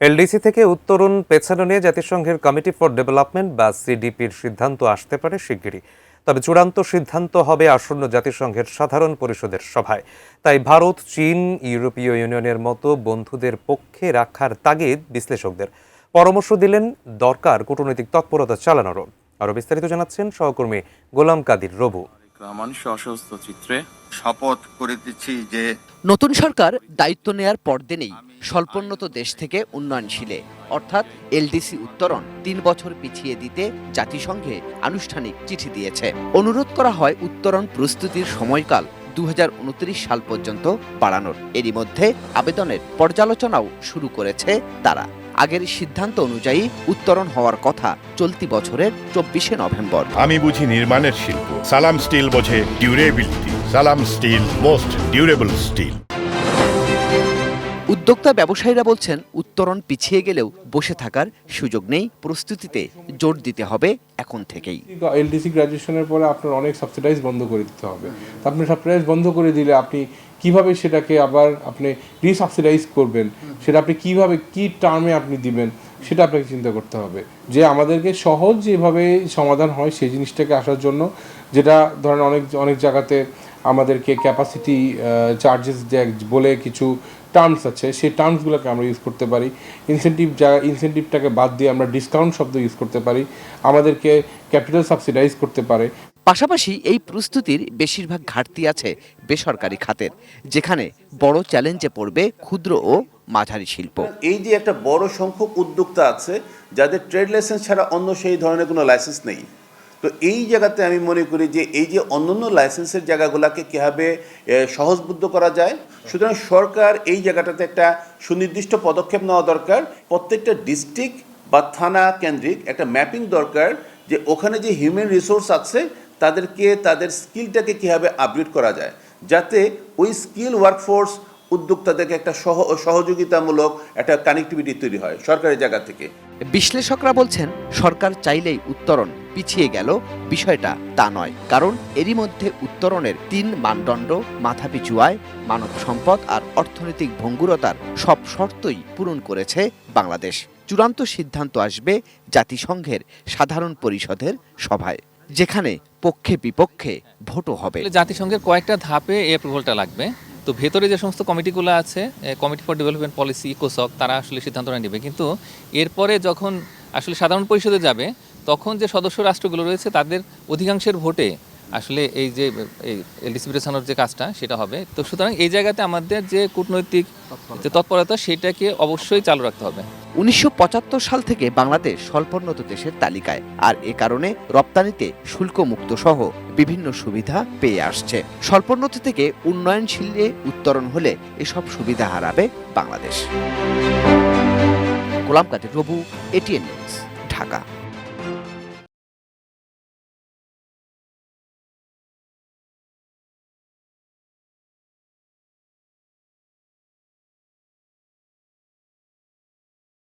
LDC থেকে উত্তরণ পেছানো নিয়ে জাতিসংঘের কমিটি ফর ডেভেলপমেন্ট বা সিডিপির সিদ্ধান্ত আসতে পারে শিগগিরই। তবে চূড়ান্ত সিদ্ধান্ত হবে আসন্ন জাতিসংঘের সাধারণ পরিষদের সভায়। তাই ভারত, চীন, ইউরোপীয় ইউনিয়নের মতো বন্ধুদের পক্ষে রাখার তাগিদ বিশ্লেষকদের। পরামর্শ দিলেন দরকার কূটনৈতিক তৎপরতা চালানোরও। আরও বিস্তারিত জানাচ্ছেন সহকর্মী গোলাম কাদির রবু। সশস্ত্র চিত্রে শপথ করে দিচ্ছি যে নতুন সরকার দায়িত্ব নেয়ার পরদিনেই স্বল্পোন্নত দেশ থেকে উন্নয়নশীলে অর্থাৎ এলডিসি উত্তরণ ৩ বছর পিছিয়ে দিতে জাতিসংঘে আনুষ্ঠানিক চিঠি দিয়েছে। অনুরোধ করা হয় উত্তরণ প্রস্তুতির সময়কাল ২০২৯ সাল পর্যন্ত বাড়ানোর। এরই মধ্যে আবেদনের পর্যালোচনাও শুরু করেছে তারা। আগের সিদ্ধান্ত অনুযায়ী উত্তরণ হওয়ার কথা চলতি বছরের ২৪শে নভেম্বর। আমি বুঝি নির্মাণের শিল্প, সালাম স্টিল বোঝে ডিউরেবিলিটি। সালাম স্টিল, মোস্ট ডিউরেবল স্টিল। উদ্যোক্তা ব্যবসায়ীরা বলছেন উত্তরণ পিছিয়ে গেলেও বসে থাকার সুযোগ নেই, প্রস্তুতিতে জোর দিতে হবে এখন থেকেই। এলডিসি গ্র্যাজুয়েশনের পরে আপনার অনেক সাবসিডাইজ বন্ধ করে দিতে হবে। তা আপনি সাবসিডাইজ বন্ধ করে দিলে আপনি কিভাবে সেটাকে আবার আপনি রিসাবসিডাইজ করবেন, সেটা আপনি কিভাবে কি টার্মে আপনি দিবেন, সেটা আপনাকে চিন্তা করতে হবে। যে আমাদেরকে সহজ যেভাবে সমাধান হয় সেই জিনিসটাকে আসার জন্য, যেটা ধরেন অনেক জায়গাতে আমাদেরকে ক্যাপাসিটি চার্জেস বলে কিছু টার্মস আছে, সেই টার্মসগুলোকে আমরা ইউজ করতে পারি। ইনসেন্টিভটাকে বাদ দিয়ে আমরা ডিসকাউন্ট শব্দ ইউজ করতে পারি। আমাদেরকে ক্যাপিটাল সাবসিডাইজ করতে পারে। পাশাপাশি এই প্রস্তুতির বেশিরভাগ ঘাটতি আছে বেসরকারি খাতের, যেখানে বড় চ্যালেঞ্জে পড়বে ক্ষুদ্র ও মাঝারি শিল্প। এই যে একটা বড় সংখ্যক উদ্যোক্তা আছে যাদের ট্রেড লাইসেন্স ছাড়া অন্য সেই ধরনের কোনো লাইসেন্স নেই। তো এই জায়গাতে আমি মনে করি যে এই যে অন্যান্য লাইসেন্সের জায়গাগুলোকে কীভাবে সহজবুদ্ধ করা যায়। সুতরাং সরকার এই জায়গাটাতে একটা সুনির্দিষ্ট পদক্ষেপ নেওয়া দরকার। প্রত্যেকটা ডিস্ট্রিক্ট বা থানা কেন্দ্রিক একটা ম্যাপিং দরকার, যে ওখানে যে হিউম্যান রিসোর্স আছে তাদেরকে তাদের স্কিলটাকে কীভাবে আপগ্রেড করা যায়, যাতে ওই স্কিল ওয়ার্কফোর্স উদ্যোক্তাদেরকে একটা সহযোগিতামূলক একটা কানেক্টিভিটি তৈরি হয় সরকারের জায়গা থেকে। বিশ্লেষকরা বলছেন সরকার চাইলেই উত্তরণ পিছিয়ে গেল বিষয়টা তা নয়, কারণ এরই মধ্যে উত্তরণের ৩ মানদণ্ড মাথাপিছু আয়, মানব সম্পদ আর অর্থনৈতিক ভঙ্গুরতার সব শর্তই পূরণ করেছে বাংলাদেশ। চূড়ান্ত সিদ্ধান্ত আসবে জাতিসংঘের সাধারণ পরিষদের সভায়, যেখানে পক্ষে বিপক্ষে ভোটও হবে। জাতিসংঘের কয়েকটা ধাপে এই অ্যাপ্রুভালটা লাগবে। তো ভেতরে যে সমস্ত কমিটিগুলো আছে, কমিটি ফর ডেভেলপমেন্ট পলিসি, ইকোসক, তারা আসলে সিদ্ধান্তটা নেবে। কিন্তু এরপরে যখন আসলে সাধারণ পরিষদে যাবে, তখন যে সদস্য রাষ্ট্রগুলো রয়েছে তাদের অধিকাংশের ভোটে আসলে এই যে এলডিসি পেছানোর যে কাজটা সেটা হবে। তো সুতরাং এই জায়গাতে আমাদের যে কূটনৈতিক যে তৎপরতা সেটাকে অবশ্যই চালু রাখতে হবে। ১৯৭৫ সাল থেকে বাংলাদেশ স্বল্পোন্নত দেশের তালিকায়, আর এ কারণে রপ্তানিতে শুল্কমুক্ত সহ বিভিন্ন সুবিধা পেয়ে আসছে। স্বল্পোন্নত থেকে উন্নয়নশীলে উত্তরণ হলে এসব সুবিধা হারাবে বাংলাদেশ। গোলাম কাদের রবু, এটিএন নিউজ, ঢাকা।